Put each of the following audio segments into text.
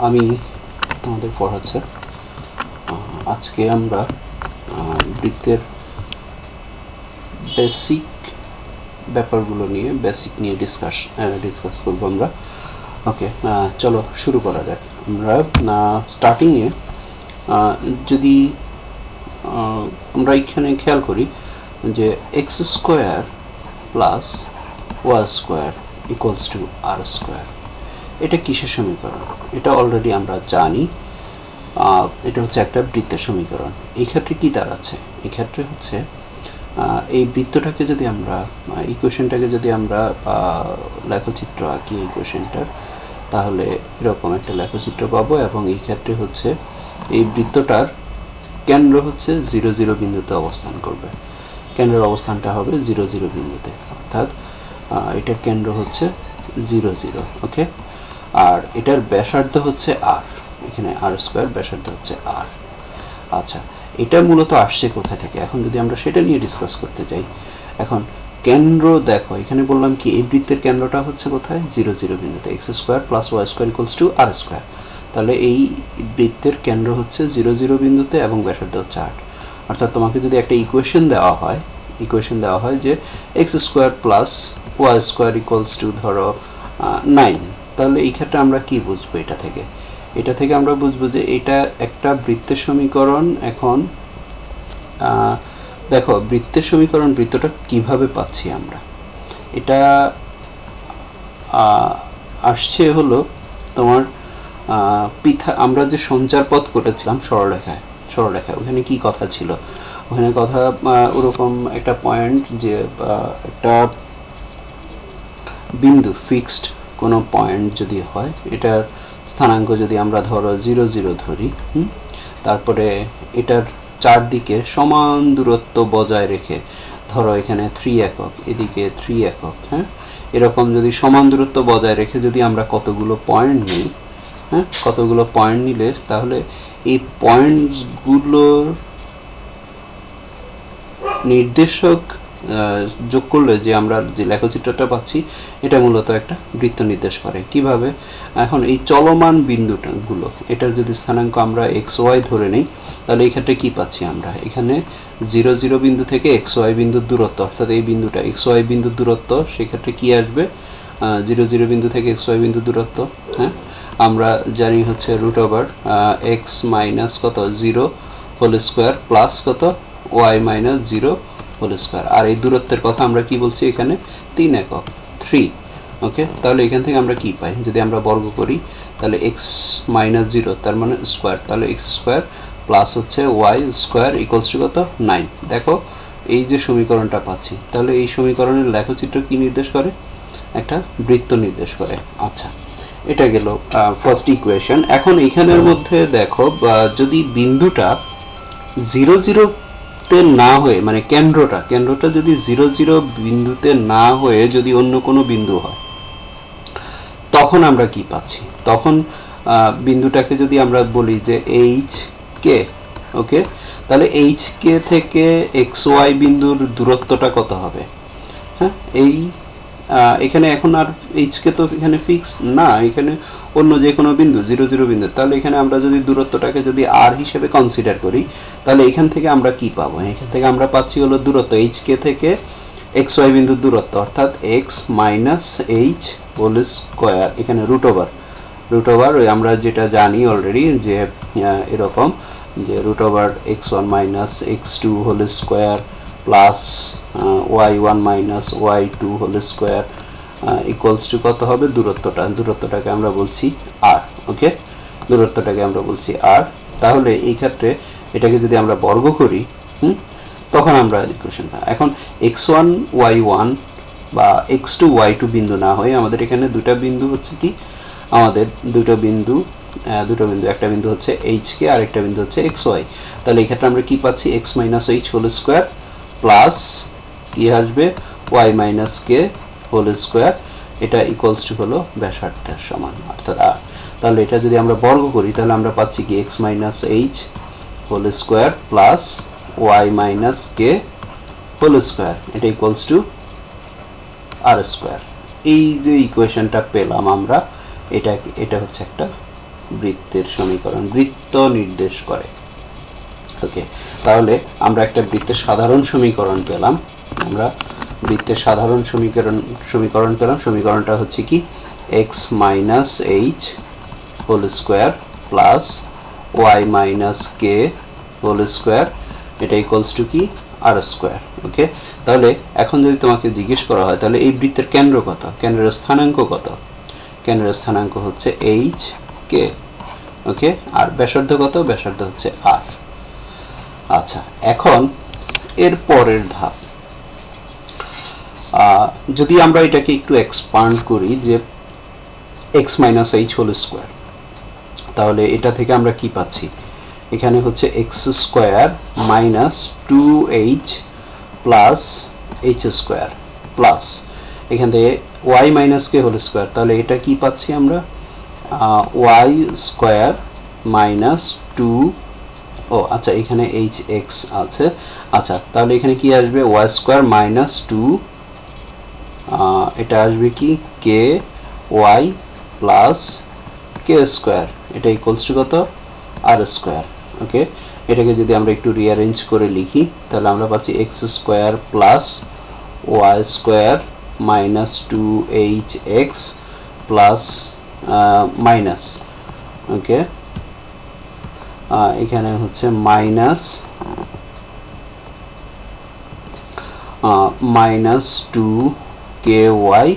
আমি তোমাদের পড়াচ্ছি। আজকে আমরা বৃত্তের বেসিক ব্যাপারগুলো নিয়ে ডিসকাস করব আমরা। ওকে, চলো শুরু করা যাক। আমরা স্টার্টিংয়ে যদি আমরা এখানে খেয়াল করি যে x square plus y square equals to r square, এটা কিসের সমীকরণ? এটা অলরেডি আমরা জানি। এটা হচ্ছে একটা বৃত্তের সমীকরণ। এই ক্ষেত্রে কী দাঁড়াচ্ছে? এই ক্ষেত্রে হচ্ছে এই বৃত্তটাকে যদি আমরা ইকুয়েশনটাকে যদি আমরা লেখচিত্র আঁকি ইকুয়েশনটার, তাহলে এরকম একটা লেখচিত্র পাবো। এবং এই ক্ষেত্রে হচ্ছে এই বৃত্তটার কেন্দ্র হচ্ছে 0, 0 বিন্দুতে অবস্থান করবে। কেন্দ্রের অবস্থানটা হবে 0, 0 বিন্দুতে, অর্থাৎ এটার কেন্দ্র হচ্ছে 0, 0। ওকে, আর এটার ব্যাসার্ধ হচ্ছে আর, এখানে আর স্কোয়ার, ব্যাসার্ধ হচ্ছে আর। আচ্ছা, এটা মূলত আসছে কোথা থেকে? এখন যদি আমরা সেটা নিয়ে ডিসকাস করতে যাই, এখন কেন্দ্র দেখো, এখানে বললাম কি এই বৃত্তের কেন্দ্রটা হচ্ছে কোথায়? 0, 0 বিন্দুতে। X square plus y square equals to r square. তাহলে এই বৃত্তের কেন্দ্র হচ্ছে 0, 0 বিন্দুতে এবং ব্যাসার্ধ হচ্ছে 8। অর্থাৎ তোমাকে যদি একটা ইকুয়েশন দেওয়া হয় যে x square plus y square equals to ধরো 9, তাহলে এই ক্ষেত্রে আমরা কি বুঝবো? এটা থেকে আমরা বুঝবো যে এটা একটা বৃত্তের সমীকরণ। এখন দেখো বৃত্তের সমীকরণ, বৃত্তটা কিভাবে পাচ্ছি আমরা? এটা আসছে হলো তোমার আমরা যে সঞ্চার পথ করেছিলাম সরলরেখায়, ওখানে কি কথা ছিল? ওখানে কথা ওরকম একটা পয়েন্ট, যে একটা বিন্দু ফিক্সড কোনো পয়েন্ট যদি হয়, এটার স্থানাঙ্ক যদি আমরা ধরো 0, 0 ধরি, তারপরে এটার চারদিকে সমান দূরত্ব বজায় রেখে, ধরো এখানে 3 একক, এদিকে 3 একক, হ্যাঁ, এরকম যদি সমান দূরত্ব বজায় রেখে যদি আমরা কতগুলো পয়েন্ট নিই, কতগুলো পয়েন্ট নিলে তাহলে এই পয়েন্টগুলোর নির্দেশক যোগ করলে যে আমরা যে লেখচিত্রটা পাচ্ছি, এটা মূলত একটা বৃত্ত নির্দেশ করে। কিভাবে? এখন এই চলমান বিন্দুগুলো, এটার যদি স্থানাঙ্ক আমরা এক্স ওয়াই ধরে নিই, তাহলে এই ক্ষেত্রে কী পাচ্ছি আমরা? এখানে 0, 0 বিন্দু থেকে এক্স ওয়াই বিন্দুর দূরত্ব, অর্থাৎ এই বিন্দুটা এক্স ওয়াই বিন্দুর দূরত্ব, সেক্ষেত্রে কী আসবে? 0, 0 বিন্দু থেকে এক্স ওয়াই বিন্দুর দূরত্ব, হ্যাঁ, আমরা জানি হচ্ছে রুট ওভার এক্স মাইনাস কত 0 হোল স্কোয়ার প্লাস কত ওয়াই মাইনাস 0 হোল স্কোয়ার। আর এই দূরত্বের কথা আমরা কি বলছি? এখানে 3 একক, 3। ওকে, তাহলে এখান থেকে আমরা কি পাই? যদি আমরা বর্গ করি, তাহলে এক্স মাইনাস 0 তার মানে স্কোয়ার, তাহলে এক্স স্কোয়ার প্লাস হচ্ছে ওয়াই স্কোয়ার ইকুয়ালস টু কত? 9। দেখো এই যে সমীকরণটা পাচ্ছি, তাহলে এই সমীকরণের লেখচিত্র কি নির্দেশ করে? একটা বৃত্ত নির্দেশ করে। আচ্ছা, এটা গেল ফার্স্ট ইকুয়েশন। এখন এখানের মধ্যে দেখো, যদি বিন্দুটা 0, 0 তে না হয়ে, মানে কেন্দ্রটা যদি 0, 0 বিন্দুতে না হয়ে যদি অন্য কোনো বিন্দু হয়, তখন আমরা কি পাচ্ছি? তখন বিন্দুটাকে যদি আমরা বলি যে এইচ কে, ওকে, তাহলে এইচ কে থেকে এক্স ওয়াই বিন্দুর দূরত্বটা কত হবে? হ্যাঁ, এখানে এখন আর এইচ কে তো এখানে ফিক্স না, এখানে অন্য যে কোনো বিন্দু 0, 0 বিন্দু। তাহলে এখানে আমরা যদি দূরত্বটাকে যদি আর হিসেবে কনসিডার করি, তাহলে এখান থেকে আমরা কি পাবো? এখান থেকে আমরা পাচ্ছি হলো দূরত্ব এইচ কে থেকে এক্স ওয়াই বিন্দুর দূরত্ব, অর্থাৎ x minus h whole square, এখানে রুট ওভার ওই আমরা যেটা জানি অলরেডি, যে এরকম যে root over x1 minus x2 whole square plus y1 minus y2 whole square equals to কত হবে? দূরত্বটাকে আমরা বলছি আর। ওকে, দূরত্বটাকে আমরা বলছি আর। তাহলে এই ক্ষেত্রে এটাকে যদি আমরা বর্গ করি, তখন আমরা ইকুয়েশনটা, এখন x1 y1 বা x2 y2 বিন্দু না হয়ে আমাদের এখানে দুটো বিন্দু হচ্ছে কি, আমাদের দুটো বিন্দু, একটা বিন্দু হচ্ছে এইচ কে আর একটা বিন্দু হচ্ছে এক্স ওয়াই। তাহলে এই ক্ষেত্রে আমরা কি পাচ্ছি? X minus h whole square plus কি আসবে? Y minus k whole square, এটা ইকুয়ালস টু হলো ব্যাসার্ধের সমান, অর্থাৎ আর। তাহলে এটা যদি আমরা বর্গ করি, তাহলে আমরা পাচ্ছি কি x minus h whole square plus y minus k whole square, এটা ইকুয়ালস টু আর স্কোয়ার। এই যে ইকুয়েশনটা পেলাম আমরা, এটা হচ্ছে একটা বৃত্তের সমীকরণ, বৃত্ত নির্দেশ করে। ওকে, তাহলে আমরা একটা বৃত্তের সাধারণ সমীকরণ পেলাম। আমরা বৃত্তের সাধারণ সমীকরণ পেলাম। সমীকরণটা হচ্ছে কি x minus h whole square plus y minus k whole square, এটা ইকুয়ালস টু কি আর স্কোয়ার। ওকে, তাহলে এখন যদি তোমাকে জিজ্ঞেস করা হয় তাহলে এই বৃত্তের কেন্দ্র কত, কেন্দ্রের স্থানাঙ্ক কত? কেন্দ্রের স্থানাঙ্ক হচ্ছে এইচ কে। ওকে, আর ব্যাসার্ধ কত? ব্যাসার্ধ হচ্ছে আর। আচ্ছা, এখন এর পরের ধাপ, যদি আমরা এটাকে একটু এক্সপান্ড করি যে x minus h whole square, তাহলে এটা থেকে আমরা কি পাচ্ছি? এখানে হচ্ছে x square minus 2h plus h square plus এখান থেকে y minus k whole square, তাহলে এটা কি পাচ্ছি আমরা? ওয়াই স্কোয়ার মাইনাস 2, ও আচ্ছা এখানে এইচ এক্স আছে। আচ্ছা, তাহলে এখানে কি আসবে? ওয়াই স্কোয়ার মাইনাস 2, এটা আসবে কি কে ওয়াই প্লাস কে স্কোয়ার, এটা ইকুয়ালস টু কত? আর স্কোয়ার। ওকে, এটাকে যদি আমরা একটু রিঅ্যারেঞ্জ করে লিখি তাহলে আমরা পাচ্ছি x square plus y square minus 2hx plus minus, okay এখানে হচ্ছে minus minus 2ky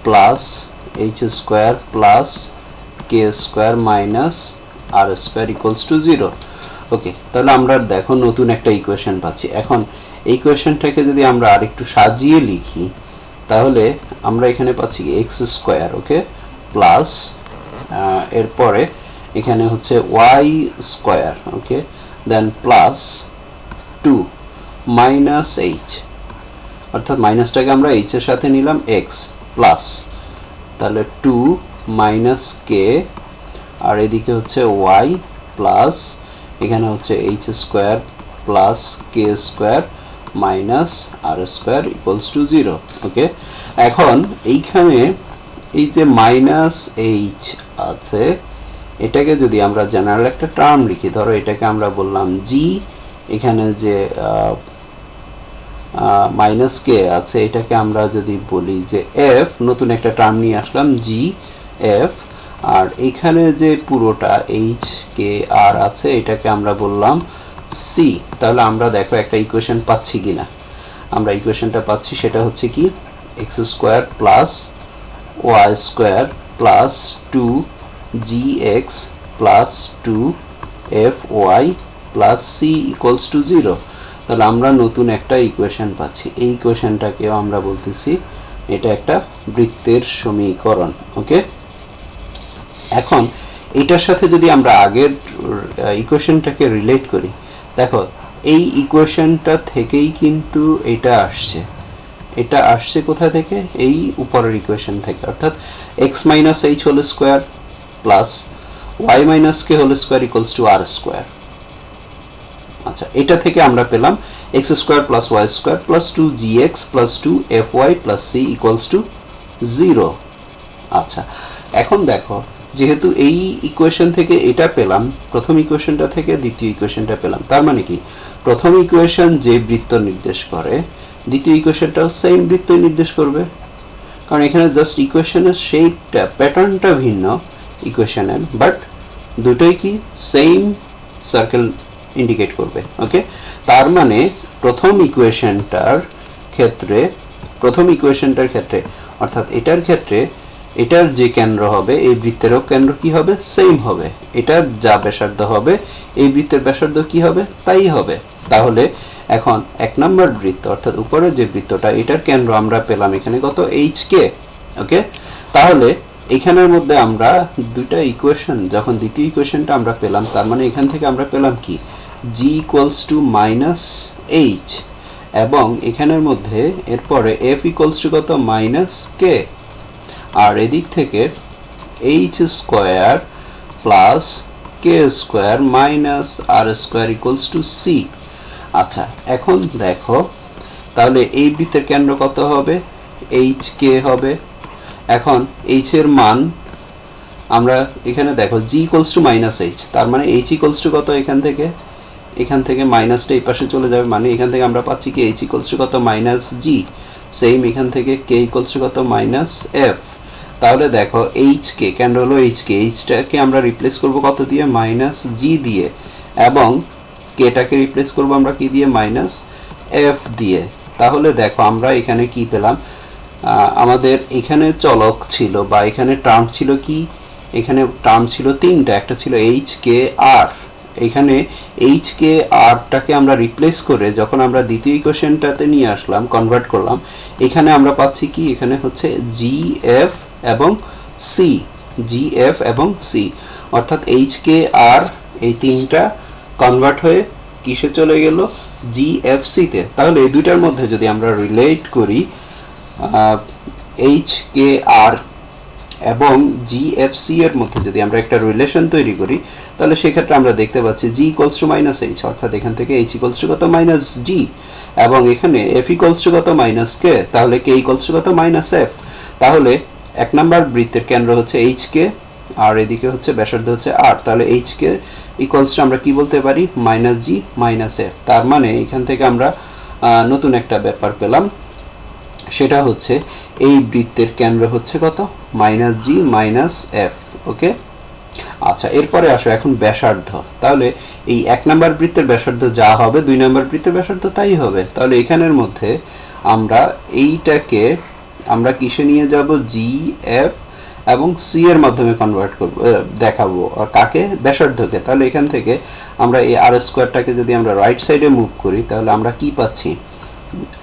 plus h square plus k square minus r square equals to 0। Okay, তাহলে আমরা দেখো নতুন একটা ইকুয়েশন পাচ্ছি। এখন এই ইকুয়েশনটাকে যদি আমরা আরেকটু সাজিয়ে লিখি তাহলে আমরা এখানে পাচ্ছি এক্স স্কোয়ার, ওকে প্লাস এরপরে এখানে হচ্ছে ওয়াই স্কোয়ার, ওকে দেন প্লাস 2 মাইনাস এইচ, অর্থাৎ মাইনাসটাকে আমরা এইচ এর সাথে নিলাম এক্স প্লাস, তাহলে 2 মাইনাস কে, আর এদিকে হচ্ছে ওয়াই প্লাস এখানে হচ্ছে h square plus k square minus r square equals to 0। Okay, এখন এইখানে এই যে মাইনাস এইচ আছে এটাকে যদি আমরা জেনারেল একটা টার্ম লিখি, ধরো এটাকে আমরা বললাম জি, এখানে যে মাইনাস কে আছে এটাকে আমরা যদি বলি যে এফ, নতুন একটা টার্ম নিয়ে আসলাম জি এফ, আর এখানে যে পুরোটা এইচ কে আর আছে এটাকে আমরা বললাম সি। তাহলে আমরা দেখো একটা ইকুয়েশন পাচ্ছি কিনা। আমরা ইকুয়েশনটা পাচ্ছি, সেটা হচ্ছে কি x square plus y square plus 2gx plus 2fy plus c equals to 0। তাহলে আমরা নতুন একটা ইকুয়েশন পাচ্ছি। এই ইকুয়েশনটাকেও আমরা বলতেছি এটা একটা বৃত্তের সমীকরণ। ওকে, এখন এটার সাথে যদি আমরা আগের ইকুয়েশনটাকে রিলেট করি, দেখো এই ইকুয়েশনটা থেকেই কিন্তু এটা আসছে। এটা আসছে কোথা থেকে? এই উপরের ইকুয়েশন থেকে, অর্থাৎ x minus h whole square plus y minus k whole square equals to r square. আচ্ছা, এটা থেকে আমরা পেলাম x square plus y square plus 2gx plus 2fy plus c equals to 0। আচ্ছা, এখন দেখো যেহেতু এই ইকুয়েশন থেকে এটা পেলাম, প্রথম ইকুয়েশনটা থেকে দ্বিতীয় ইকুয়েশনটা পেলাম, তার মানে কি প্রথম ইকুয়েশন যে বৃত্ত নির্দেশ করে দ্বিতীয় ইকুয়েশনটাও সেম বৃত্ত নির্দেশ করবে, কারণ এখানে জাস্ট ইকুয়েশনের শেপটা, প্যাটার্নটা ভিন্ন ইকুয়েশনের, বাট দুটোই কি সেম সার্কেল ইন্ডিকেট করবে। ওকে, তার মানে প্রথম ইকুয়েশনটার ক্ষেত্রে অর্থাৎ এটার ক্ষেত্রে এটার যে কেন্দ্র হবে এই বৃত্তেরও কেন্দ্র কি হবে? সেম হবে। এটার যা ব্যাসার্ধ হবে এই বৃত্তের ব্যাসার্ধ কি হবে? তাই হবে। তাহলে এখন এক নম্বর বৃত্ত অর্থাৎ উপরের যে বৃত্তটা এটার কেন্দ্র আমরা পেলাম এখানে কত? H K. ওকে, তাহলে এখানের মধ্যে আমরা দুইটা ইকুয়েশন, যখন দ্বিতীয় ইকুয়েশনটা আমরা পেলাম তার মানে এখান থেকে আমরা পেলাম কি g equals to minus h, এবং এখানের মধ্যে এরপরে f ইকুয়ালস টু কত? মাইনাস কে, আর এদিক থেকে h square plus k square minus r square equals to c. আচ্ছা, এখন দেখো তাহলে এই বৃত্তের কেন্দ্র কত হবে? এইচ কে হবে। এখন এইচ এর মান আমরা এখানে দেখো g equals to minus H, তার মানে h ইকুয়ালস টু কত, এখান থেকে মাইনাসটা এই পাশে চলে যাবে, মানে এখান থেকে আমরা পাচ্ছি কি h ইকুয়ালস টু কত মাইনাস g। সেম এখান থেকে k ইকুয়ালস টু কত মাইনাস f। তাহলে দেখো h কে কেন হলো h টাকে আমরা রিপ্লেস করব কত দিয়ে, মাইনাস g দিয়ে, এবং k টাকে রিপ্লেস করব আমরা কি দিয়ে, মাইনাস f দিয়ে। তাহলে দেখো আমরা এখানে কি পেলাম, আমাদের এখানে চলক ছিল বা এখানে টার্ম ছিল কি, এখানে টার্ম ছিল তিনটা, একটা ছিল h k r। এখানে h k r টাকে আমরা রিপ্লেস করে যখন আমরা দ্বিতীয় ইকুয়েশনটাতে নিয়ে আসলাম, কনভার্ট করলাম, এখানে আমরা পাচ্ছি কি, এখানে হচ্ছে g f এবং c, g f এবং c, অর্থাৎ h k r এই তিনটা কনভার্ট হয়ে কিসে চলে গেল, g f c তে। তাহলে এই দুইটার মধ্যে যদি আমরা রিলেট করি h k r এবং g f c এর মধ্যে যদি আমরা একটা রিলেশন তৈরি করি, তাহলে সেক্ষেত্রে আমরা দেখতে পাচ্ছি g equals to minus h, অর্থাৎ এখান থেকে h ইকুয়ালস টু কত মাইনাস g, এবং এখানে f ইকুয়ালস টু কত মাইনাস k, তাহলে k ইকুয়ালস টু কত মাইনাস f। তাহলে এক নাম্বার বৃত্তের কেন্দ্র হচ্ছে h k আর এদিকে হচ্ছে ব্যাসার্ধ হচ্ছে r, তাহলে h k ইকুয়ালস টু আমরা কি বলতে পারি, মাইনাস g মাইনাস f। তার মানে এখান থেকে আমরা নতুন একটা ব্যাপার পেলাম, সেটা হচ্ছে এই বৃত্তের কেন্দ্র হচ্ছে কত, মাইনাস জি মাইনাস এফ। ওকে, আচ্ছা এরপরে আসো এখন ব্যাসার্ধ। তাহলে এই এক নাম্বার বৃত্তের ব্যাসার্ধ যা হবে, দুই নাম্বার বৃত্তের ব্যাসার্ধ তাই হবে। তাহলে এখানের মধ্যে আমরা এইটাকে আমরা কিসে নিয়ে যাব, জি এফ এবং সি এর মাধ্যমে কনভার্ট করব, দেখাবো, আর কাকে, ব্যাসার্ধকে। তাহলে এখান থেকে আমরা এই আর স্কোয়ারটাকে যদি আমরা রাইট সাইডে মুভ করি, তাহলে আমরা কি পাচ্ছি,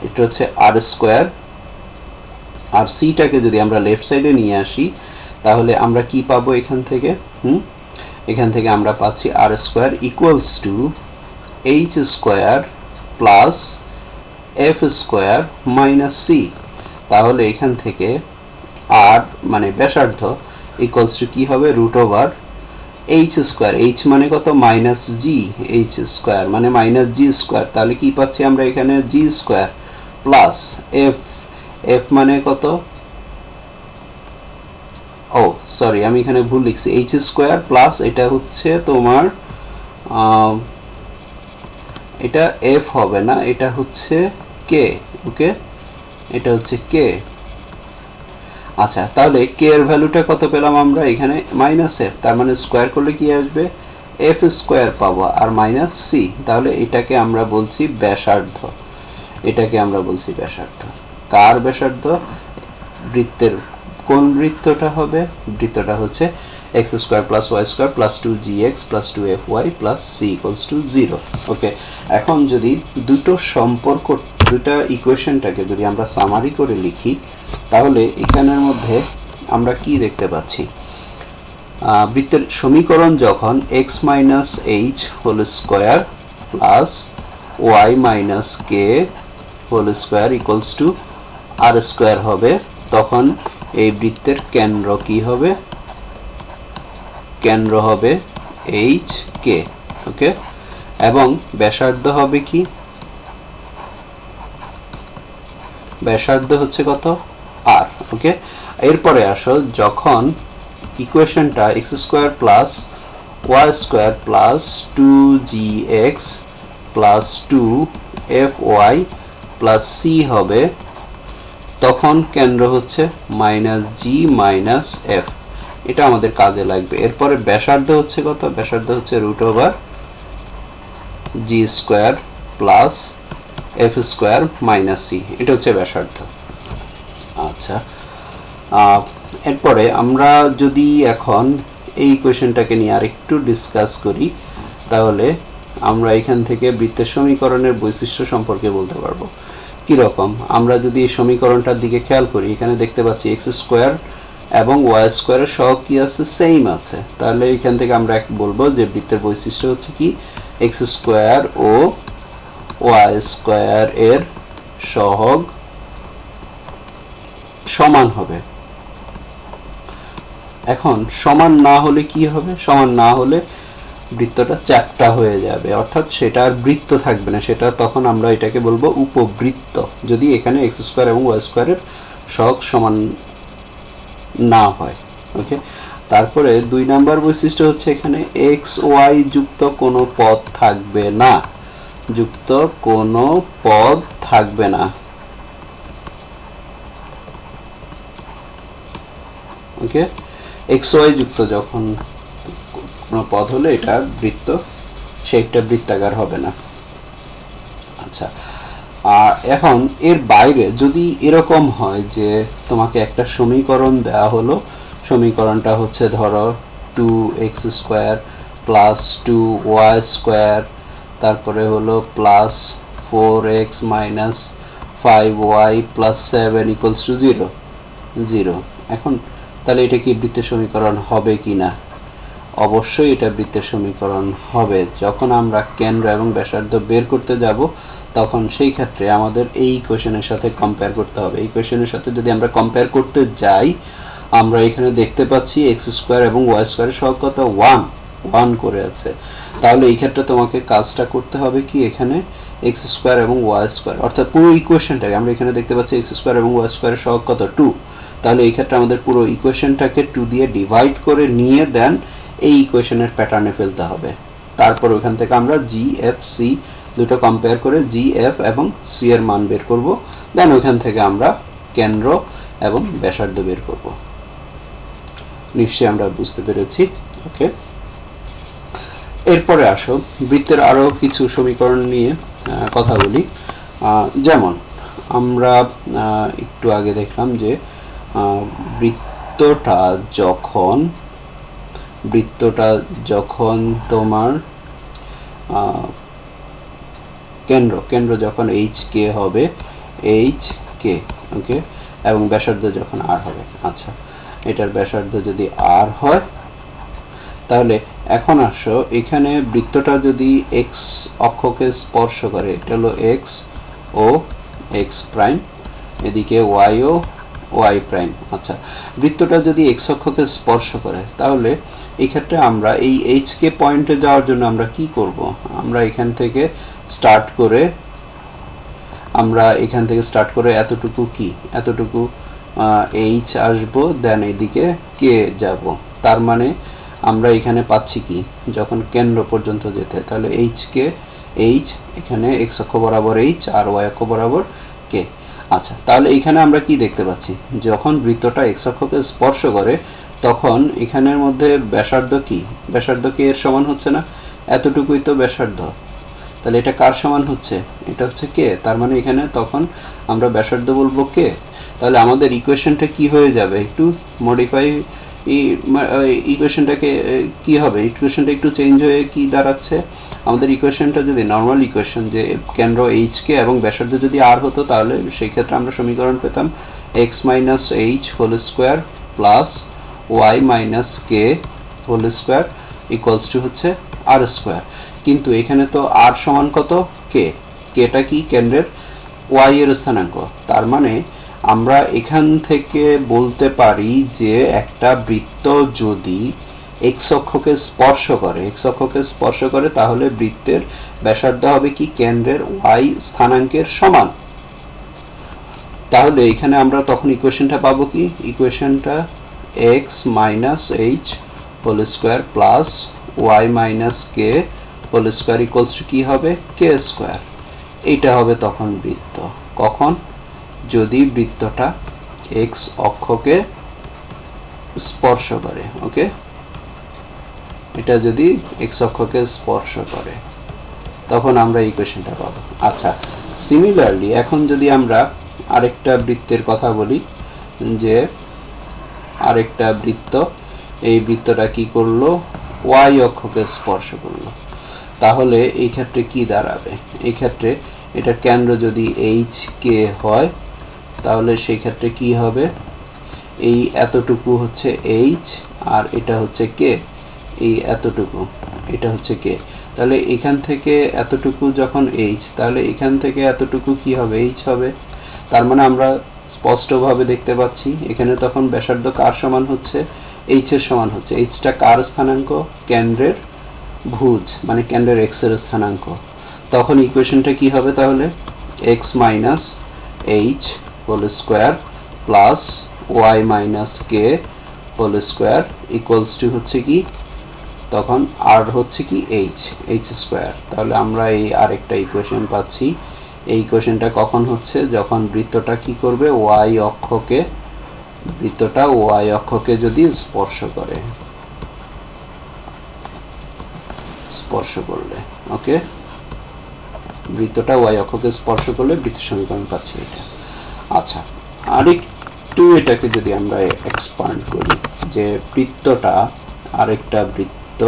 এটা হচ্ছে আর স্কোয়ার, আর সিটাকে যদি আমরা লেফট সাইডে নিয়ে আসি, তাহলে আমরা কি পাবো এখান থেকে, এখান থেকে আমরা পাচ্ছি r square equals to h square plus f square minus c. তাহলে এখান থেকে আর মানে ব্যাসার্ধ ইকুয়ালস টু কি হবে, root over h square, h মানে কত, মাইনাস জি, এইচ স্কোয়ার মানে মাইনাস জি স্কোয়ার। তাহলে কি পাচ্ছি আমরা এখানে, g square plus f, f মানে কত, ও সরি আমি এখানে ভুল লিখছি, এইচ স্কোয়ার প্লাস এটা হচ্ছে তোমার এটা এফ হবে না, এটা হচ্ছে কে। ওকে, এটা হচ্ছে কে। আচ্ছা তাহলে কে এর ভ্যালুটা কত পেলাম আমরা এখানে, মাইনাস এফ, তার মানে স্কোয়ার করলে কি আসবে, এফ স্কোয়ার পাবো আর মাইনাস সি। তাহলে এটাকে আমরা বলছি ব্যাসার্ধ, এটাকে আমরা বলছি ব্যাসার্ধ। কার ব্যাসার্ধ, বৃত্তের কোন বৃত্তটা হবে, বৃত্তটা হচ্ছে x square plus y square plus two g x plus two f y plus c equals to 0। Okay, এখন যদি দুটো সম্পর্ক, দুটা ইকুয়েশনটাকে যদি আমরা সামারি করে লিখি, তাহলে এখানের মধ্যে আমরা কি দেখতে পাচ্ছি, বৃত্তের সমীকরণ যখন x minus h whole square plus y minus k whole square equals to r square হবে, তখন এই বৃত্তের কেন্দ্র কি হবে, কেন্দ্র হবে এইচ কে। ওকে, এবং ব্যাসার্ধ হবে কি, ব্যাসার্ধ হচ্ছে কত, আর। ওকে, এরপরে আসো যখন ইকুয়েশনটা x square plus y square plus two g x plus two f y plus c হবে, তখন কেন্দ্র হচ্ছে মাইনাস জি মাইনাস এফ। এটা আমাদের কাজে লাগবে। এরপরে ব্যাসার্ধ হচ্ছে কত, ব্যাসার্ধ হচ্ছে root over g square plus f square minus c, এটা হচ্ছে ব্যাসার্ধ। আচ্ছা, এরপরে আমরা যদি এখন এই ইকুয়েশনটাকে নিয়ে আরেকটু ডিসকাস করি, তাহলে আমরা এখান থেকে বৃত্তের সমীকরণের বৈশিষ্ট্য সম্পর্কে বলতে পারবো। কীরকম, আমরা যদি এই সমীকরণটার দিকে খেয়াল করি, এখানে দেখতে পাচ্ছি এক্স স্কোয়ার এবং ওয়াই স্কোয়ারের সহগ কি আছে, সেম আছে। তাহলে এখান থেকে আমরা বলবো যে বৃত্তের বৈশিষ্ট্য হচ্ছে কি, এক্স স্কোয়ার ও ওয়াই স্কোয়ার এর সহগ সমান হবে। এখন সমান না হলে কি হবে, সমান না হলে বৃত্তটা চ্যাপ্টা হয়ে যাবে, অর্থাৎ সেটা আর বৃত্ত থাকবে না, সেটা তখন আমরা এটাকে বলবো উপবৃত্ত, যদি এখানে এক্স স্কোয়ার এবং ওয়াই স্কোয়ারের সহগ সমান না হয়। ওকে, তারপরে 2 নাম্বার বৈশিষ্ট্য হচ্ছে এখানে এক্স ওয়াই যুক্ত কোনো পদ থাকবে না, যুক্ত কোনো পদ থাকবে না। ওকে, এক্স ওয়াই যুক্ত যখন কোনো পদ হলে এটা বৃত্ত, সেইটা বৃত্তাকার হবে না। আচ্ছা, আর এখন এর বাইরে যদি এরকম হয় যে তোমাকে একটা সমীকরণ দেওয়া হলো, সমীকরণটা হচ্ছে ধরো 2x² প্লাস 2y², তারপরে হলো plus 4x minus 5y plus 7 equals to 0 0। এখন তাহলে এটা কি বৃত্তের সমীকরণ হবে কি না? অবশ্যই এটা বৃত্তের সমীকরণ হবে। যখন আমরা কেন্দ্র এবং ব্যাসার্ধ বের করতে যাব তখন সেই ক্ষেত্রে আমাদের এই ইকুয়েশনের সাথে কম্পেয়ার করতে হবে। এই ইকুয়েশনের সাথে যদি আমরা কম্পেয়ার করতে যাই, আমরা এখানে দেখতে পাচ্ছি x² এবং y² এর সহগ কত 1 করে আছে। তাহলে এই ক্ষেত্রে তোমাকে কাজটা করতে হবে কি, এখানে x² এবং y² অর্থাৎ পুরো ইকুয়েশনটাকে, আমরা এখানে দেখতে পাচ্ছি x² এবং y² এর সহগ কত 2। তাহলে এই ক্ষেত্রে আমাদের পুরো ইকুয়েশনটাকে 2 দিয়ে ডিভাইড করে নিয়ে দেন এই ইকুয়েশনের প্যাটার্নে ফেলতে হবে। তারপর ওখান থেকে আমরা জি এফ সি দুটো কম্পেয়ার করে জি এফ এবং সি এর মান বের করব। দেন ওখান থেকে আমরা কেন্দ্র এবং ব্যাসার্ধ বের করব। নিশ্চয়ই আমরা বুঝতে পেরেছি। ওকে, এরপরে আসো বৃত্তের আরো কিছু সমীকরণ নিয়ে কথা বলি। যেমন আমরা একটু আগে দেখলাম যে বৃত্তটা যখন তোমার কেন্দ্র যখন এইচ কে হবে, এইচ কে, ওকে, এবং ব্যাসার্ধ যখন আর হবে। আচ্ছা, এটার ব্যাসার্ধ যদি আর হয়, তাহলে এখন আসো এখানে বৃত্তটা যদি এক্স অক্ষকে স্পর্শ করে, এটা হলো এক্স ও এক্স প্রাইম, এদিকে ওয়াই ও ওয়াই প্রাইম। আচ্ছা, বৃত্তটা যদি এক্স অক্ষকে স্পর্শ করে তাহলে এই ক্ষেত্রে আমরা এই এইচ কে পয়েন্টে যাওয়ার জন্য আমরা কি করব? আমরা এখান থেকে স্টার্ট করে এতটুকু কি, এতটুকু এইচ আসবো, দেন এদিকে কে যাব। তার মানে আমরা এখানে পাচ্ছি কি, যখন কেন্দ্র পর্যন্ত যেতে, তাহলে এইচ এখানে এক্স অক্ষ বরাবর এইচ আর ওয়াই অক্ষ বরাবর কে। আচ্ছা, তাহলে এখানে আমরা কি দেখতে পাচ্ছি, যখন বৃত্তটা এক্স অক্ষকে স্পর্শ করে তখন এখানের মধ্যে ব্যাসার্ধ কি এর সমান হচ্ছে না? এতটুকুই তো ব্যাসার্ধ। তাহলে এটা কার সমান হচ্ছে? এটা হচ্ছে কে। তার মানে এখানে তখন আমরা ব্যাসার্ধ বলবো কে। তাহলে আমাদের ইকুয়েশনটা কি হয়ে যাবে, একটু মডিফাই, ইকুয়েশনটাকে কি হবে, ইকুয়েশনটা একটু চেঞ্জ হয়ে কি দাঁড়াচ্ছে, আমাদের ইকুয়েশনটা যদি নর্মাল ইকুয়েশন যে কেন্দ্র এইচ কে এবং ব্যাসার্ধ যদি আর হতো, তাহলে সেই ক্ষেত্রে আমরা সমীকরণ পেতাম x minus h whole square plus y minus k whole square equals to হচ্ছে আর স্কোয়ার। কিন্তু এখানে তো আর সমান কত, কে, কেটা কি কেন্দ্রের ওয়াই এর স্থানাঙ্ক। তার মানে আমরা এখান থেকে বলতে পারি যে একটা বৃত্ত যদি এক্স অক্ষকে স্পর্শ করে তাহলে বৃত্তের ব্যাসার্ধ হবে কি কেন্দ্রের ওয়াই স্থানাঙ্কের সমান। তাহলে এখানে আমরা তখন ইকুয়েশনটা পাবো কি, ইকুয়েশনটা x minus h whole square plus y minus k whole square equals to কি হবে, কে স্কোয়ার। এইটা হবে তখন বৃত্ত। কখন? যদি বৃত্তটা এক্স অক্ষকে স্পর্শ করে। ওকে, এটা যদি এক্স অক্ষকে স্পর্শ করে তখন আমরা ইকুয়েশনটা পাবো। আচ্ছা, সিমিলারলি এখন যদি আমরা আরেকটা বৃত্তের কথা বলি, যে আরেকটা বৃত্ত, এই বৃত্তটা কি করলো, ওয়াই অক্ষকে স্পর্শ করলো, তাহলে এই ক্ষেত্রে কি দাঁড়াবে, এই ক্ষেত্রে এটা কেন্দ্র যদি এইচ কে হয় তাহলে সেই ক্ষেত্রে কি হবে, এই এতটুকু হচ্ছে এইচ আর এটা হচ্ছে কে, এই এতটুকু এটা হচ্ছে কে। তাহলে এখান থেকে এতটুকু যখন এইচ, তাহলে এখান থেকে এতটুকু কি হবে, এইচ হবে। তার মানে আমরা স্পষ্টভাবে দেখতে পাচ্ছি এখানে তখন ব্যাসার্ধ কার সমান হচ্ছে, এইচ এর সমান হচ্ছে। এইচটা কার স্থানাঙ্ক, কেন্দ্রের ভুজ, মানে কেন্দ্রের এক্স এর স্থানাঙ্ক। তখন ইকুয়েশনটা কি হবে, তাহলে x minus h whole square plus y minus k whole square equals to হচ্ছে কি, তখন আর হচ্ছে কি এইচ স্কোয়ার। তাহলে আমরা এই আরেকটা ইকুয়েশন পাচ্ছি। এই ইকুয়েশনটা কখন হচ্ছে, যখন বৃত্তটা কি করবে, ওয়াই অক্ষকে যদি স্পর্শ করলে ওকে, বৃত্তটা ওয়াই অক্ষকে স্পর্শ করলে বৃত্ত সমীকরণ পাচ্ছি এটা। আচ্ছা, আরেকটু এটাকে যদি আমরা এক্সপান্ড করি, যে বৃত্তটা আরেকটা বৃত্ত,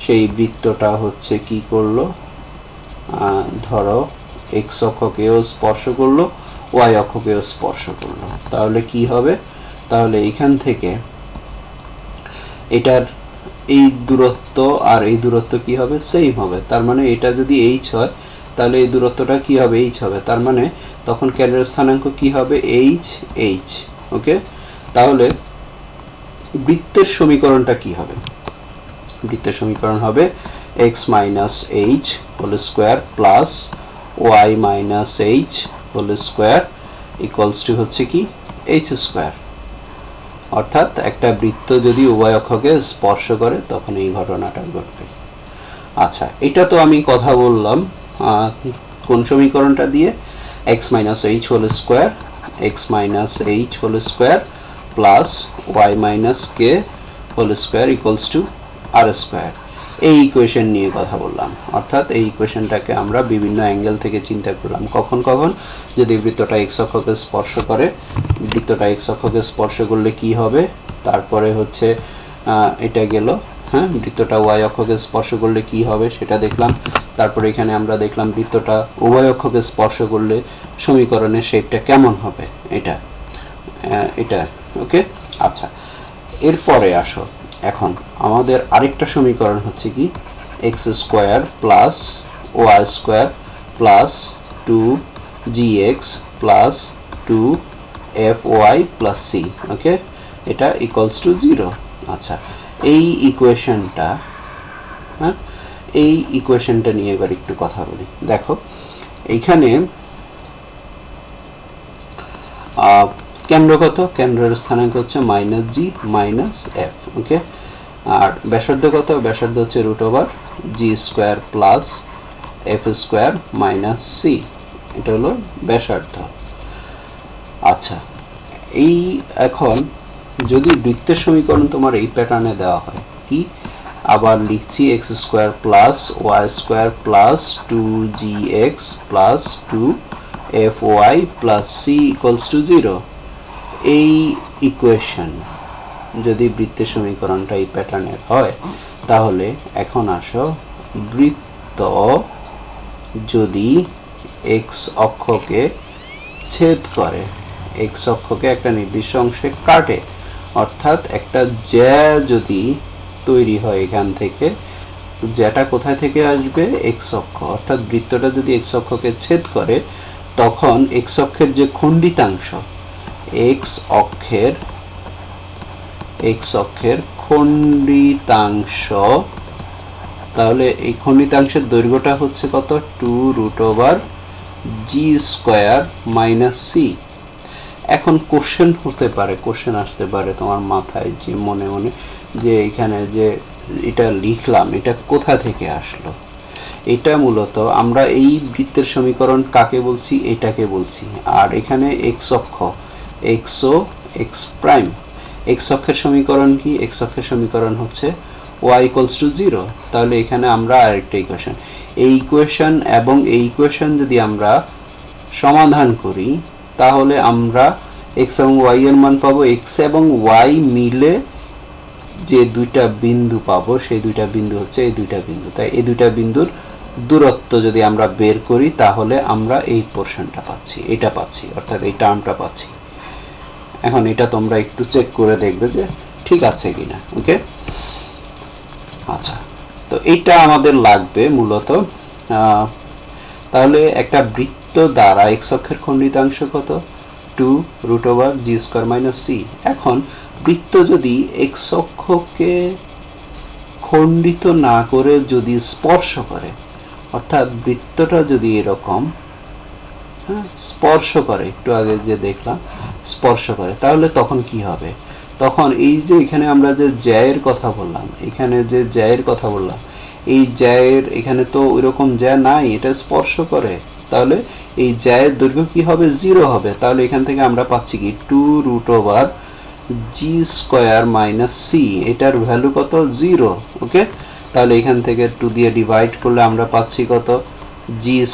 সেই বৃত্তটা হচ্ছে কি করলো, ধরো এক্স অক্ষকেও স্পর্শ করলো, ওয়াই অক্ষকেও স্পর্শ করলো, তাহলে কি হবে, তাহলে এখান থেকে এটার এই দূরত্ব আর এই দূরত্ব কি হবে, সেম হবে। তার মানে এটা যদি এইচ হয় তাহলে এই দূরত্বটা কি হবে, এইচ হবে। তার মানে তখন কেন্দ্রের স্থানাঙ্ক কি হবে, এইচ। ওকে, তাহলে বৃত্তের সমীকরণটা কি হবে, বৃত্তের সমীকরণ হবে x minus h whole square plus y minus h whole square equals to হচ্ছে কি এইচ স্কোয়ার। অর্থাৎ একটা বৃত্ত যদি উভয় অক্ষকে স্পর্শ করে তখন এই ঘটনাটা ঘটবে। আচ্ছা, এটা তো আমি কথা বললাম কোন সমীকরণটা দিয়ে, x minus h whole square plus y minus k whole square equals to r square, এই ইকুয়েশন নিয়ে কথা বললাম। অর্থাৎ এই ইকুয়েশনটাকে আমরা বিভিন্ন অ্যাঙ্গেল থেকে চিন্তা করলাম। কখন যদি বৃত্তটা এক্স অক্ষকে স্পর্শ করে, বৃত্তটা এক্স অক্ষকে স্পর্শ করলে কি হবে, তারপরে হচ্ছে এটা গেল, হ্যাঁ, বৃত্তটা ওয়াই অক্ষকে স্পর্শ করলে কি হবে সেটা দেখলাম। তারপরে এখানে আমরা দেখলাম বৃত্তটা উভয় অক্ষকে স্পর্শ করলে সমীকরণের শেপটা কেমন হবে, এটা ওকে। আচ্ছা, এরপরে আসো, এখন আমাদের আরেকটা সমীকরণ হচ্ছে কি x square plus y square plus 2gx plus 2fy plus c, okay, এটা ইকুয়ালস টু 0। আচ্ছা, এই ইকুয়েশনটা, হ্যাঁ, এই ইকুয়েশনটা নিয়ে এবার একটু কথা বলি। দেখো এইখানে কেন্দ্র কত, কেন্দ্রের স্থানাঙ্ক হচ্ছে minus g minus f, okay. আর ব্যাসার্ধ কত, ব্যাসার্ধ হচ্ছে root over g square plus f square minus c, এটা হলো ব্যাসার্ধ। আচ্ছা, এই এখন যদি বৃত্তের সমীকরণ তোমার এই প্যাটার্নে দেওয়া হয়, কি আবার লিখছি x square plus y square plus 2gx plus 2fy plus c equals to 0, এই ইকুয়েশন যদি বৃত্তের সমীকরণটা এই প্যাটার্নের হয়, তাহলে এখন আসো, বৃত্ত যদি এক্স অক্ষকে ছেদ করে, এক্স অক্ষকে একটা নির্দিষ্ট অংশে কাটে, অর্থাৎ একটা জ্যা যদি তৈরি হয় এখান থেকে, জ্যাটা কোথায় থেকে আসবে, এক্স অক্ষ। অর্থাৎ বৃত্তটা যদি এক্স অক্ষকে ছেদ করে, তখন এক্স অক্ষের যে খণ্ডিতাংশ, এক্স অক্ষের খণ্ডিতাংশ, তাহলে এই খণ্ডিতাংশের দৈর্ঘ্যটা হচ্ছে কত, 2√/g² মাইনাস সি। এখন কোশ্চেন হতে পারে, কোশ্চেন আসতে পারে তোমার মাথায়, যে মনে মনে, যে এখানে যে এটা লিখলাম এটা কোথা থেকে আসলো। এটা মূলত আমরা এই বৃত্তের সমীকরণ কাকে বলছি, এটাকে বলছি। আর এখানে এক্স অক্ষ, এক্স প্রাইম, এক্স অক্ষের সমীকরণ কি, এক্স অক্ষের সমীকরণ হচ্ছে y ইকুয়ালস টু 0। তাহলে এখানে আমরা আরেকটা ইকুয়েশন, এই ইকুয়েশন এবং এই ইকুয়েশন যদি আমরা সমাধান করি, তাহলে আমরা x এবং y এর মান পাবো। x এবং y মিলে যে দুইটা বিন্দু পাবো, সেই দুইটা বিন্দু হচ্ছে এই দুইটা বিন্দু। তাই এই দুইটা বিন্দুর দূরত্ব যদি আমরা বের করি, তাহলে আমরা এই পোরশনটা পাচ্ছি, এটা পাচ্ছি, অর্থাৎ এই টার্মটা পাচ্ছি। এখন এটা তোমরা একটু চেক করে দেখবে যে ঠিক আছে কিনা, ওকে। আচ্ছা, তো এইটা আমাদের লাগবে মূলত। তাহলে একটা বৃত্ত দ্বারা এক্স অক্ষের খণ্ডিতাংশ কত, 2√/g² মাইনাস সি। এখন বৃত্ত যদি এক্স অক্ষকে খণ্ডিত না করে যদি স্পর্শ করে, অর্থাৎ বৃত্তটা যদি এরকম, হ্যাঁ, স্পর্শ করে, একটু আগে যে দেখলাম স্পর্শ করে, তাহলে তখন কি হবে, তখন এই যে এখানে আমরা যে জ্যায়ের কথা বললাম, এখানে যে জ্যায়ের কথা বললাম, এই জ্যায়ের এখানে তো ওইরকম জ্যা নাই, এটা স্পর্শ করে, তাহলে এই জ্যায়ের দৈর্ঘ্য কি হবে, 0 হবে। তাহলে এখান থেকে আমরা পাচ্ছি কি 2√g² - c, এটার ভ্যালু কত, 0। ওকে, তাহলে এখান থেকে 2 দিয়ে ডিভাইড করলে আমরা পাচ্ছি কত, g² -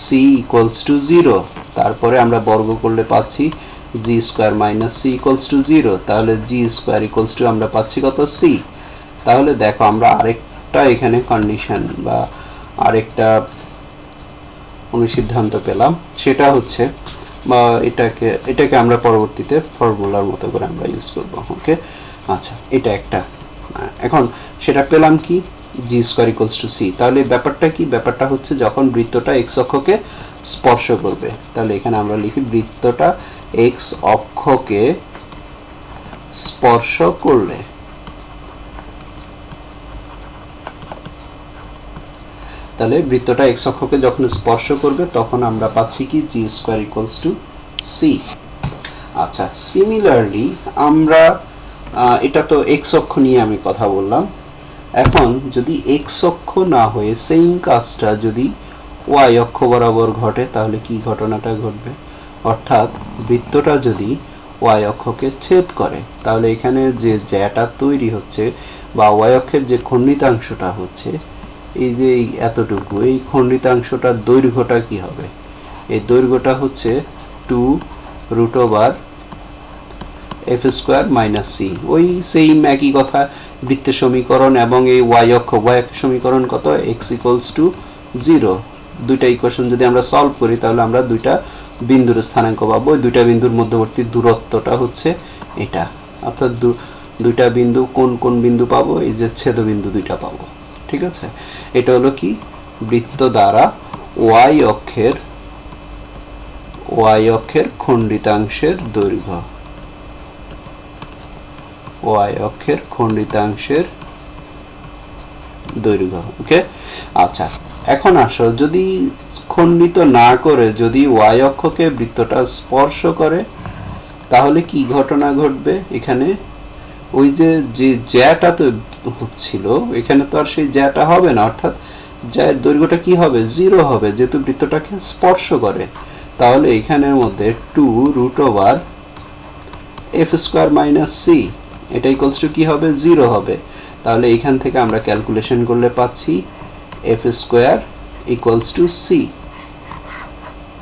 c = 0। তারপরে আমরা বর্গ করলে পাচ্ছি g² - c = 0। তাহলে g² আমরা পাচ্ছি কত, c। তাহলে দেখো আমরা আরেকটা এখানে কন্ডিশন বা আরেকটা অনুসিদ্ধান্ত পেলাম, সেটা হচ্ছে বা এটাকে আমরা পরবর্তীতে ফর্মুলার মতো করে আমরা ইউজ করব। ওকে, আচ্ছা, এটা একটা। এখন সেটা পেলাম কি, g² = c। তাহলে ব্যাপারটা কি, ব্যাপারটা হচ্ছে যখন বৃত্তটা x অক্ষকে স্পর্শ করবে, তাহলে এখানে আমরা লিখি বৃত্তটা x অক্ষকে স্পর্শ করলে, তাহলে বৃত্তটা x অক্ষকে যখন স্পর্শ করবে তখন আমরা পাচ্ছি কি g² = c। আচ্ছা, সিমিলারলি আমরা এটা তো x অক্ষ নিয়ে আমি কথা বললাম। এখন যদি x অক্ষ না হয়ে সেম কাজটা যদি y অক্ষ বরাবর ঘটে, তাহলে কি ঘটনাটা ঘটবে, অর্থাৎ বৃত্তটা যদি y অক্ষকে ছেদ করে, তাহলে এখানে যে জ্যাটা তৈরি হচ্ছে বা y অক্ষের যে খণ্ডিতাংশটা হচ্ছে, এই যে এতটুকু, এই খণ্ডিতাংশটার দৈর্ঘ্যটা কি হবে, এই দৈর্ঘ্যটা হচ্ছে 2√f² - c। ওই সেম একই কথা, বৃত্তের সমীকরণ এবং এই y অক্ষের সমীকরণ কত, x = 0। দুইটা ইকুয়েশন যদি আমরা সলভ করি তাহলে আমরা দুইটা বিন্দুর স্থানাঙ্ক পাবো। ওই দুইটা বিন্দুর মধ্যবর্তী দূরত্বটা হচ্ছে এটা, অর্থাৎ দুইটা বিন্দু, কোন কোন বিন্দু পাবো, এই যে ছেদবিন্দু দুইটা পাবো। ঠিক আছে, এটা হলো কি বৃত্ত দ্বারা y অক্ষের খণ্ডিতাংশের দৈর্ঘ্য, y অক্ষের খণ্ডিতাংশের দৈর্ঘ্য। ওকে, আচ্ছা, এখন আসো, যদি খণ্ডিত না করে যদি y অক্ষকে বৃত্তটা স্পর্শ করে, তাহলে কি ঘটনা ঘটবে, এখানে ওই যে জ্যাটা তো হচ্ছিল, এখানে তো আর সেই জ্যাটা হবে না, অর্থাৎ জ্যার দৈর্ঘ্যটা কি হবে, 0 হবে, যেহেতু বৃত্তটাকে স্পর্শ করে। তাহলে এখানের মধ্যে 2√f² - c, এটা ইকুয়ালস টু কি হবে, 0 হবে। তাহলে এখান থেকে আমরা ক্যালকুলেশন করলে পাচ্ছি f² = c।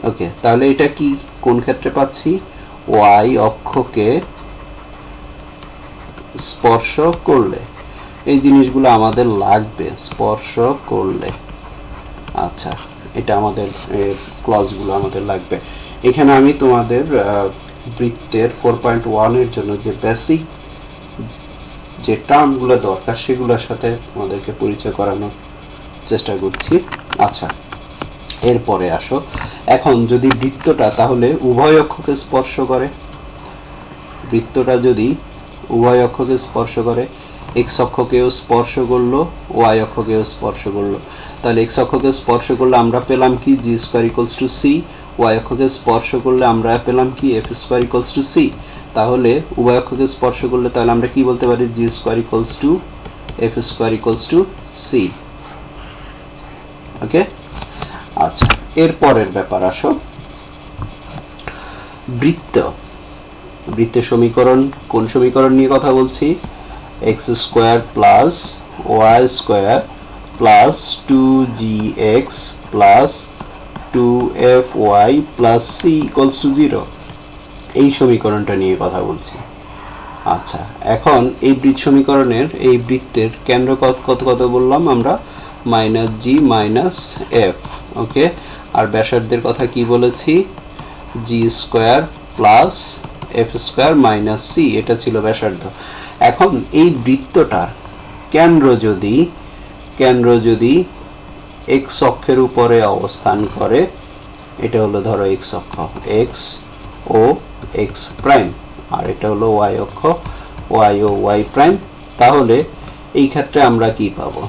ওকে, তাহলে এটা কি কোন ক্ষেত্রে পাচ্ছি, y অক্ষকে স্পর্শ করলে। এই জিনিসগুলো আমাদের লাগবে, স্পর্শ করলে। আচ্ছা, এটা আমাদের ক্লজগুলো আমাদের লাগবে। এখানে আমি তোমাদের বৃত্তের 4.1 এর জন্য যে বেসিক যে টার্মগুলো দরকার সেগুলোর সাথে আমাদেরকে পরিচয় করানোর চেষ্টা করছি। আচ্ছা, এরপরে আসো, এখন যদি বৃত্তটা তাহলে উভয় অক্ষকে স্পর্শ করে, বৃত্তটা যদি উভয় অক্ষকে স্পর্শ করে, x অক্ষকেও স্পর্শ করলো, y অক্ষকেও স্পর্শ করলো, তাহলে x অক্ষকে স্পর্শ করলে আমরা পেলাম কি, g² = c, y অক্ষকে স্পর্শ করলে আমরা পেলাম কি, f² = c। তাহলে উভয় অক্ষকে স্পর্শ করলে তাহলে আমরা কি বলতে পারি, g² = f² = c। ওকে, আচ্ছা, এরপরের ব্যাপার আসো, বৃত্তের সমীকরণ, কোন সমীকরণ নিয়ে কথা বলছি, x² + y² + 2gx + 2fy + c = 0, এই সমীকরণটা নিয়ে কথা বলছি। আচ্ছা, এখন এই বৃত্ত সমীকরণের এই বৃত্তের কেন্দ্র কত বললাম আমরা, -g - f। ওকে, আর ব্যাসার্ধের কথা কি বলেছি, g² + f² - c, এটা ছিল ব্যাসার্ধ। এখন এই বৃত্তটার কেন্দ্র যদি x অক্ষের উপরে অবস্থান করে, এটা হলো ধরো x অক্ষ, x ও x প্রাইম, আর এটা হলো y অক্ষ, y ও y প্রাইম, তাহলে এই ক্ষেত্রে আমরা কি পাবো,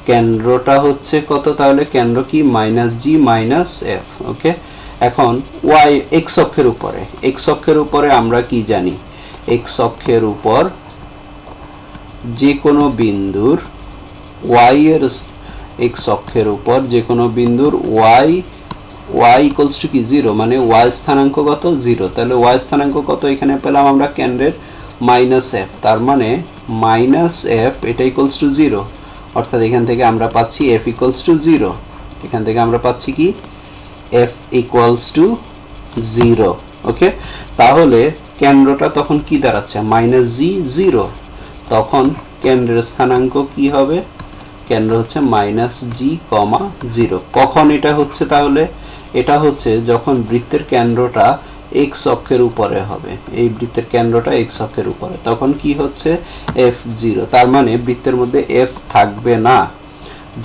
কেন্দ্রটা হচ্ছে কত, তাহলে কেন্দ্র কি, -g - f। ওকে, এখন y x অক্ষের উপরে আমরা কি জানি, এক্স অক্ষের উপর যে কোনো বিন্দুর ওয়াই এর এক্স অক্ষের উপর যে কোনো বিন্দুর ওয়াই ইকুয়ালস টু কি 0, মানে ওয়াই স্থানাঙ্ক কত 0। তাহলে ওয়াই স্থানাঙ্ক কত এখানে পেলাম আমরা কেন্দ্রের -f, তার মানে -f এটা ইকুয়ালস টু 0, অর্থাৎ এখান থেকে আমরা পাচ্ছি f ইকুয়ালস টু 0। এখান থেকে আমরা পাচ্ছি কি f ইকুয়ালস টু 0। ওকে, তাহলে কেন্দ্রটা তখন কি দাঁড়াচ্ছে -g0, তখন কেন্দ্রের স্থানাঙ্ক কি হবে? কেন্দ্র হচ্ছে -g,0। কখন এটা হচ্ছে? তাহলে এটা হচ্ছে যখন বৃত্তের কেন্দ্রটা x অক্ষের উপরে হবে, এই বৃত্তের কেন্দ্রটা x অক্ষের উপরে, তখন কি হচ্ছে f0, তার মানে বৃত্তের মধ্যে f থাকবে না।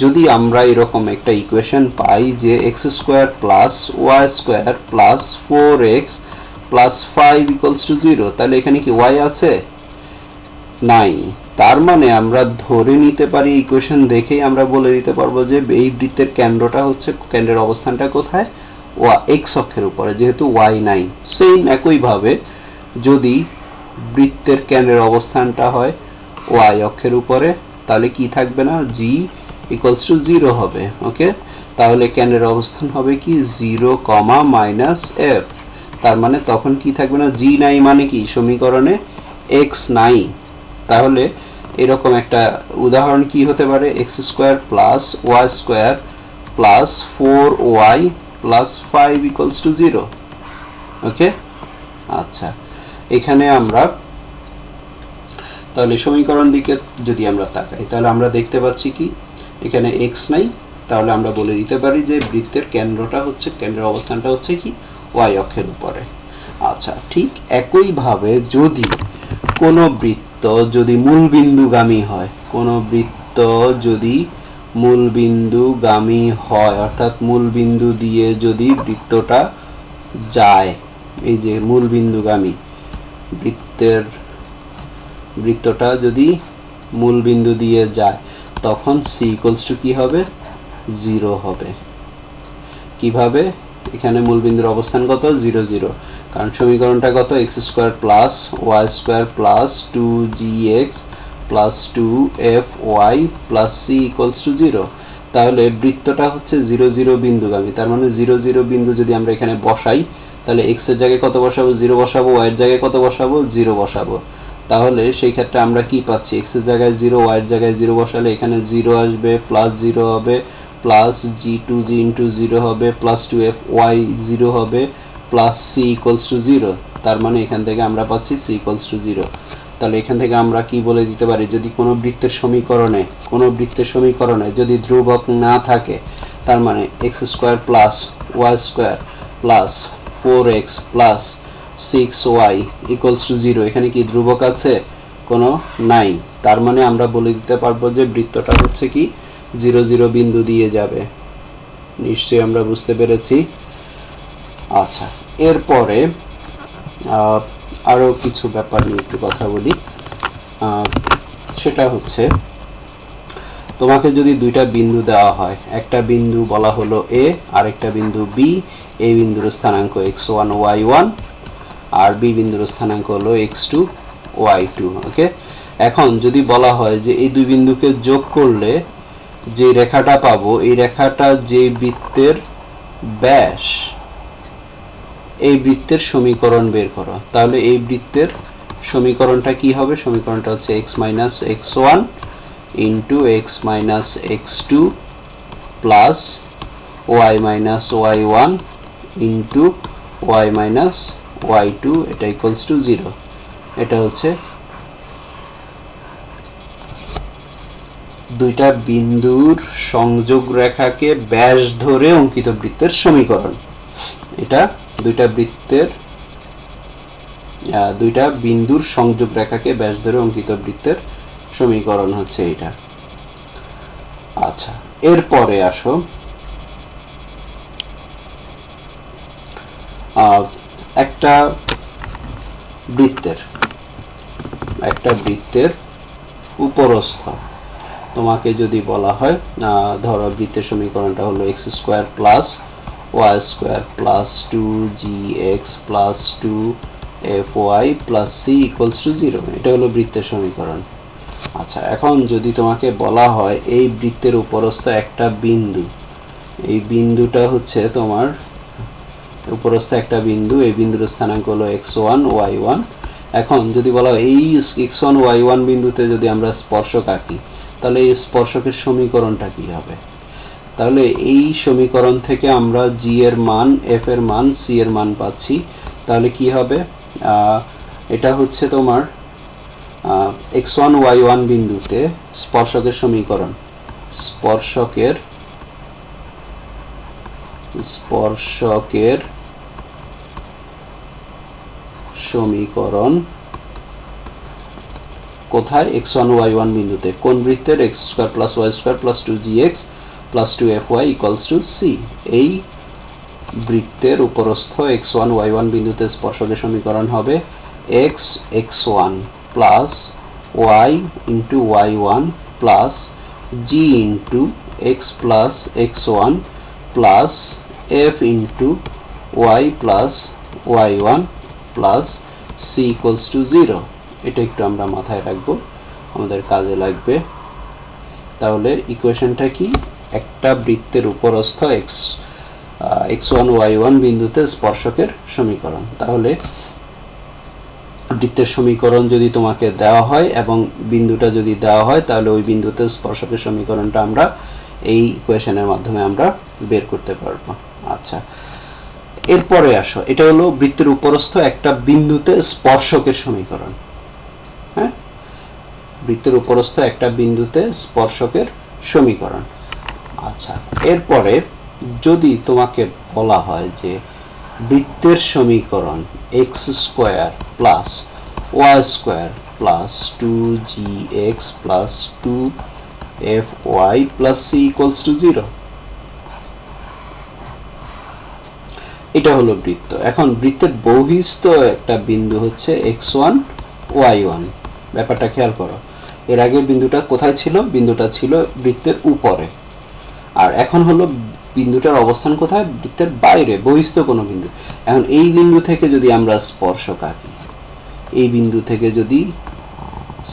যদি আমরা এরকম একটা ইকুয়েশন পাই যে x² + y² + 4x + 5 = 0, তাহলে এখানে কি y আছে? নাই। তার মানে আমরা ধরে নিতে পারি, ইকুয়েশন দেখেই আমরা বলে দিতে পারবো যে এই বৃত্তের কেন্দ্রটা হচ্ছে, কেন্দ্রের অবস্থানটা কোথায়? x অক্ষের উপরে, যেহেতু y নাই। সেম একইভাবে যদি বৃত্তের কেন্দ্রের অবস্থানটা হয় y অক্ষের উপরে, তাহলে কি থাকবে না? g ইকুয়ালস টু 0 হবে। ওকে, তাহলে কেন্দ্রের অবস্থান হবে কি 0, -f, তার মানে তখন কি থাকবে না? g নাই, মানে কি সমীকরণে x নাই। তাহলে এরকম একটা উদাহরণ কি হতে পারে? x² + y² + 4y + 5 = 0। ওকে, আচ্ছা, এখানে আমরা তাহলে সমীকরণ দিকে যদি আমরা তাকাই, তাহলে আমরা দেখতে পাচ্ছি কি এখানে x নাই, তাহলে আমরা বলে দিতে পারি যে বৃত্তের কেন্দ্রটা হচ্ছে, কেন্দ্রের অবস্থানটা হচ্ছে কি y অক্ষের উপরে। আচ্ছা, ঠিক একইভাবে যদি কোনো বৃত্ত যদি মূলবিন্দুগামী হয়, কোনো বৃত্ত যদি মূলবিন্দুগামী হয়, অর্থাৎ মূলবিন্দু দিয়ে যদি বৃত্তটা যায়, এই যে মূলবিন্দুগামী বৃত্তটা যদি মূলবিন্দু দিয়ে যায়, তখন c ইকুয়ালস টু কি হবে? 0 হবে। কিভাবে? এখানে মূলবিন্দুর অবস্থান কত? 0, 0, কারণ সমীকরণটা কত? x² + y² + 2gx + 2fy + c = 0। তাহলে বৃত্তটা হচ্ছে 0, 0 বিন্দুগামী, তার মানে 0, 0 বিন্দু যদি আমরা এখানে বসাই, তাহলে x এর জায়গায় কত বসাবো? 0 বসাবো, y এর জায়গায় কত বসাবো? 0 বসাবো। তাহলে সেই ক্ষেত্রে আমরা কি পাচ্ছি? x এর জায়গায় 0, y এর জায়গায় 0 বসালে এখানে 0 আসবে, +0 হবে, +g2g * 0 হবে, +2fy 0 হবে, +c = 0। তার মানে এখান থেকে আমরা পাচ্ছি c = 0। তাহলে এখান থেকে আমরা কি বলে দিতে পারি? যদি কোনো বৃত্তের সমীকরণে যদি ধ্রুবক না থাকে, তার মানে x² + y² + 4x + 6y = 0, এখানে কি ধ্রুবক আছে? কোনো নাই। তার মানে আমরা বলে দিতে পারবো যে বৃত্তটা হচ্ছে কি 0, 0 বিন্দু দিয়ে যাবে। নিশ্চয়ই আমরা বুঝতে পেরেছি। আচ্ছা, এরপরে আরো কিছু ব্যাপার নিয়ে একটু কথা বলি। সেটা হচ্ছে, তোমাকে যদি দুইটা বিন্দু দেওয়া হয়, একটা বিন্দু বলা হলো a, আরেকটা বিন্দু b, a বিন্দুর স্থানাঙ্ক x1 y1 আর b বিন্দুর স্থানাঙ্ক হলো x2 y2। ওকে, এখন যদি বলা হয় যে এই দুই বিন্দুকে যোগ করলে যে রেখাটা পাবো, এই রেখাটা যে বৃত্তের ব্যাস, এই বৃত্তের সমীকরণ বের করো, তাহলে এই বৃত্তের সমীকরণটা কি হবে? সমীকরণটা হচ্ছে x - x1 * x - x2 plus y - y1 * y - y2, এটা ইকুয়ালস টু 0। এটা হচ্ছে দুইটা বিন্দুর সংযোগ রেখাকে ব্যাস ধরে অঙ্কিত বৃত্তের সমীকরণ। এটা দুইটা বিন্দুর সংযোগ রেখাকে ব্যাস ধরে অঙ্কিত বৃত্তের সমীকরণ হচ্ছে এটা। আচ্ছা, এরপরে আসো একটা বৃত্তের উপরস্থ তোমাকে যদি বলা হয়, ধরো বৃত্তের সমীকরণটা হলো x² + y² + 2gx + fy plus c equals to 0, এটা হলো বৃত্তের সমীকরণ। আচ্ছা, এখন যদি তোমাকে বলা হয় এই বৃত্তের উপরস্থ একটা বিন্দু, এই বিন্দুটা হচ্ছে তোমার উপরস্থ একটা বিন্দু, এই বিন্দুর স্থানাঙ্ক হলো x1 y1। এখন যদি বলা হয় এই x1 y1 বিন্দুতে যদি আমরা স্পর্শক আঁকি, তাহলে এই স্পর্শকের সমীকরণটা কি হবে? তাহলে এই সমীকরণ থেকে আমরা g এর মান, f এর মান, c এর মান পাচ্ছি। তাহলে কি হবে? এটা হচ্ছে তোমার x1 y1 বিন্দুতে স্পর্শকের সমীকরণ, স্পর্শকের সমীকরণ কোথায়? x1 y1 বিন্দুতে। কোন বৃত্তের? x square plus y square plus 2gx plus 2fy equals to c। এই বৃত্তের উপরস্থ x1 y1 বিন্দুতে স্পর্শকের সমীকরণ হবে x x1 plus y into y1 plus g into x plus x1 plus f into y plus y1 plus c equals to 0। এটা একটু আমরা মাথায় রাখবো, আমাদের কাজে লাগবে। তাহলে ইকুয়েশনটা কি? একটা বৃত্তের উপরস্থ x1 y1 বিন্দুতে স্পর্শকের সমীকরণ। তাহলে বৃত্তের সমীকরণ যদি তোমাকে দেওয়া হয় এবং বিন্দুটা যদি দেওয়া হয়, তাহলে ওই বিন্দুতে স্পর্শকের সমীকরণটা আমরা এই ইকুয়েশনের মাধ্যমে আমরা বের করতে পারবো। আচ্ছা, এরপরে আসো, এটা হলো বৃত্তের উপরস্থ একটা বিন্দুতে স্পর্শকের সমীকরণ। হ্যাঁ, বৃত্তের উপরস্থ একটা বিন্দুতে স্পর্শকের সমীকরণ। আচ্ছা, এরপরে যদি তোমাকে বলা হয় যে বৃত্তের সমীকরণ x square plus y square plus 2gx plus 2fy plus c equals to 0, এটা হলো বৃত্ত। এখন বৃত্তের বহিস্থ একটা বিন্দু হচ্ছে x1 y1। ব্যাপারটা খেয়াল করো, এর আগে বিন্দুটা কোথায় ছিল? বিন্দুটা ছিল বৃত্তের উপরে, আর এখন হলো বিন্দুটার অবস্থান কোথায়? বৃত্তের বাইরে, বহিস্থ কোনো বিন্দু। এখন এই বিন্দু থেকে যদি আমরা স্পর্শক আঁকি, এই বিন্দু থেকে যদি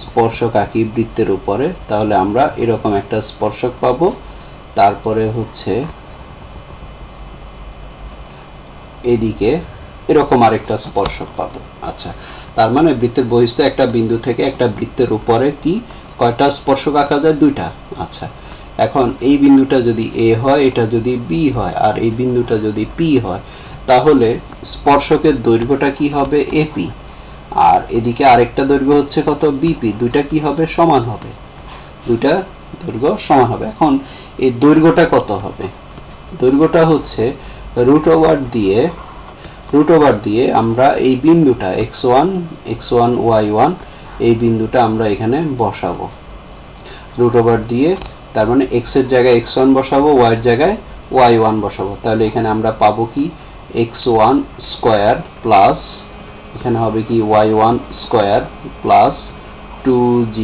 স্পর্শক আঁকি বৃত্তের উপরে, তাহলে আমরা এরকম একটা স্পর্শক পাবো। তারপরে হচ্ছে এদিকে এরকম আরেকটা স্পর্শক পাবো। আচ্ছা, তার মানে বৃত্তের বহিস্থ একটা বিন্দু থেকে একটা বৃত্তের উপরে কি কয়টা স্পর্শক আঁকা যায়? দুইটা। আচ্ছা, এখন এই বিন্দুটা যদি a হয়, এটা যদি b হয়, আর এই বিন্দুটা যদি p হয়, তাহলে স্পর্শকের দৈর্ঘ্যটা কি হবে? ap, আর এদিকে আরেকটা দৈর্ঘ্য হচ্ছে কত? bp। দুইটা কি হবে? সমান হবে, দুইটা দৈর্ঘ্য সমান হবে। এখন এই দৈর্ঘ্যটা কত হবে? দৈর্ঘ্যটা হচ্ছে রুট ওভার দিয়ে আমরা এই বিন্দুটা x1 y1 এই বিন্দুটা আমরা এখানে বসাবো রুট ওভার দিয়ে। তার মানে x এর জায়গায় x1 বসাবো, y এর জায়গায় y1 বসাবো। তাহলে এখানে আমরা পাবো কি? x1 স্কয়ার প্লাস এখানে হবে কি y1 square plus 2g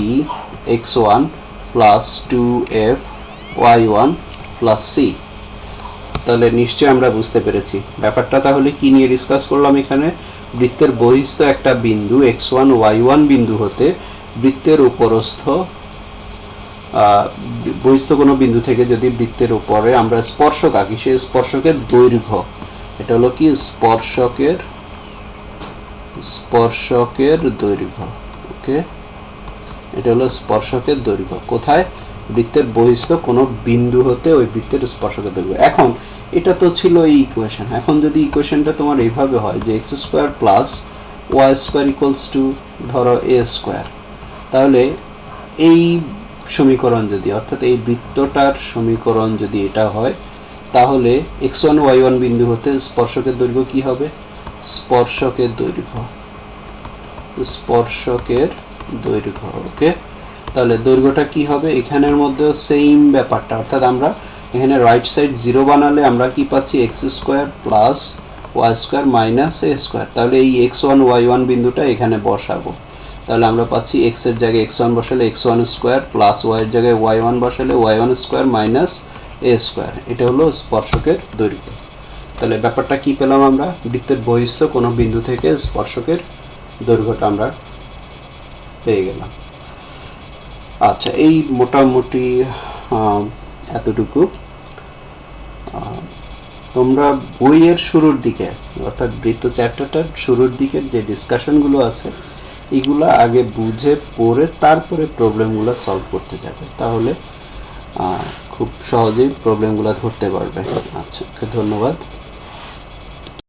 x1 plus 2f y1 plus c। তাহলে নিশ্চয়ই আমরা বুঝতে পেরেছি ব্যাপারটা। তাহলে কি নিয়ে ডিসকাস করলাম এখানে? বৃত্তের বহিস্থ একটা বিন্দু x1 y1 বিন্দু হতে বৃত্তের উপরস্থ বহিস্থ কোনো বিন্দু থেকে যদি বৃত্তের উপরে আমরা স্পর্শক আঁকি, সেই স্পর্শকের দৈর্ঘ্য, এটা হলো কি? স্পর্শকের দৈর্ঘ্য। ওকে, এটা হলো স্পর্শকের দৈর্ঘ্য কোথায়? বৃত্তের বহিস্থ কোনো বিন্দু হতে ওই বৃত্তের স্পর্শকের দৈর্ঘ্য। এখন এটা তো ছিল এই ইকুয়েশন। এখন যদি ইকুয়েশনটা তোমার এইভাবে হয় যে x square plus y square equals to ধরো এ স্কোয়ার, তাহলে এই সমীকরণ যদি, অর্থাৎ এই বৃত্তটার সমীকরণ যদি এটা হয়, তাহলে x1 y1 বিন্দু হতে স্পর্শকের দৈর্ঘ্য কি হবে? স্পর্শকের দৈর্ঘ্য। ওকে, তাহলে দৈর্ঘ্যটা কি হবে? এখানের মধ্যেও সেম ব্যাপারটা, অর্থাৎ আমরা এখানে রাইট সাইড 0 বানালে আমরা কি পাচ্ছি? X square plus y square minus a square. তাহলে এই x1 y1 বিন্দুটা এখানে বসাবো, তাহলে আমরা পাচ্ছি x এর জায়গায় x1 বসালে x1 স্কোয়ার প্লাস y এর জায়গায় y1 বসালে y1 square minus a square. এটা হলো স্পর্শকের দৈর্ঘ্য। তাহলে ব্যাপারটা কি পেলাম আমরা, বৃত্তের বহিস্থ কোনো বিন্দু থেকে স্পর্শকের দৈর্ঘ্যটা আমরা পেয়ে গেলাম। আচ্ছা, এই মোটামুটি এতটুকু। তোমরা বইয়ের শুরুর দিকে অর্থাৎ বৃত্ত চ্যাপ্টারটার শুরুর দিকের যে ডিসকাশনগুলো আছে এগুলো আগে বুঝে পড়ে তারপরে প্রবলেমগুলো সলভ করতে যাবে, তাহলে খুব সহজেই প্রবলেমগুলো ধরতে পারবে। আচ্ছা, ধন্যবাদ।